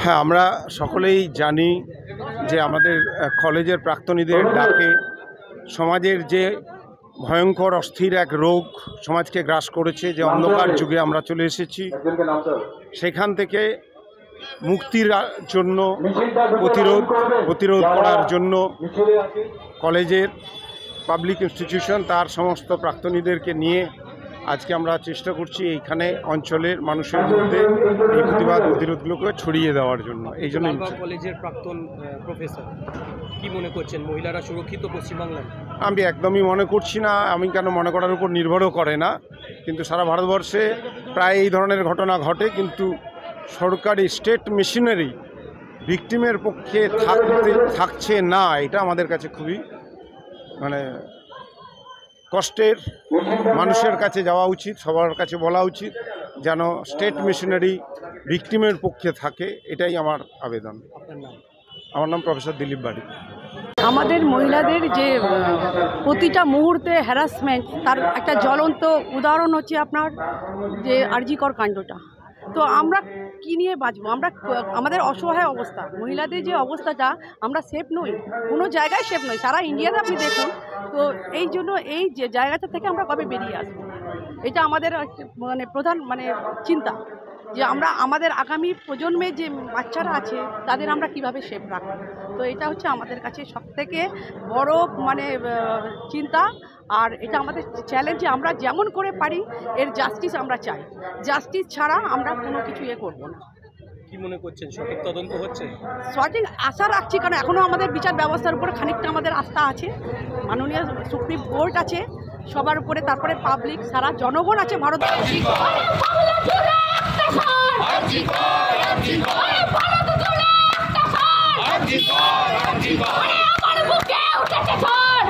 হ্যাঁ, আমরা সকলেই জানি যে আমাদের কলেজের প্রাক্তনীদের ডাকে সমাজের যে ভয়ঙ্কর অস্থির এক রোগ সমাজকে গ্রাস করেছে, যে অন্ধকার যুগে আমরা চলে এসেছি, সেখান থেকে মুক্তির জন্য প্রতিরোধ করার জন্য কলেজের পাবলিক ইনস্টিটিউশন তার সমস্ত প্রাক্তনীদেরকে নিয়ে আজকে আমরা চেষ্টা করছি এইখানে অঞ্চলের মানুষের মধ্যে এই প্রতিবাদ প্রতিরোধগুলোকে ছড়িয়ে দেওয়ার জন্য। এই জন্য কলেজের প্রাক্তন প্রফেসর কি মনে করছেন, মহিলারা সুরক্ষিত পশ্চিমবাংলায়? আমি একদমই মনে করছি না। আমি কেন মনে করার উপর নির্ভরও করে না, কিন্তু সারা ভারতবর্ষে প্রায় এই ধরনের ঘটনা ঘটে, কিন্তু সরকারি স্টেট মেশিনারি ভিকটিমের পক্ষে থাকছে না। এটা আমাদের কাছে খুবই কষ্টের। মানুষের কাছে যাওয়া উচিত, সবার কাছে বলা উচিত যেন স্টেট মেশিনারি ভিকটিমের পক্ষে থাকে। এটাই আমার আবেদন। আমার নাম প্রফেসর দিলীপ বাড়ি। আমাদের মহিলাদের যে প্রতিটা মুহূর্তে হ্যারাসমেন্ট, তার একটা জ্বলন্ত উদাহরণ হচ্ছে আপনার যে আরজি কর কাণ্ডটা। তো আমরা কী নিয়ে বাঁচবো? আমাদের অসহায় অবস্থা, মহিলাদের যে অবস্থাটা, আমরা সেফ নই, কোনো জায়গায় সেফ নই। সারা ইন্ডিয়াতে আপনি দেখুন। তো এই জন্য এই যে জায়গাটা থেকে আমরা কবে বেরিয়ে আসবো, এটা আমাদের প্রধান চিন্তা, যে আমরা আমাদের আগামী প্রজন্মের যে বাচ্চারা আছে তাদের আমরা কিভাবে সেফ রাখবো। তো এটা হচ্ছে আমাদের কাছে সবথেকে বড় চিন্তা। আর এটা আমাদের চ্যালেঞ্জ, যে আমরা যেমন করে পারি এর জাস্টিস আমরা চাই। জাস্টিস ছাড়া আমরা কোনো কিছু করবো না। কি মনে করছেন, সঠিক তদন্ত হচ্ছে? সঠিক আশা রাখছি, কারণ এখনও আমাদের বিচার ব্যবস্থার উপরে খানিকটা আমাদের আস্থা আছে। মাননীয় সুপ্রিম কোর্ট আছে সবার উপরে, তারপরে পাবলিক, সারা জনগণ আছে ভারত। আমার বুকে উঠেছে ঝড়,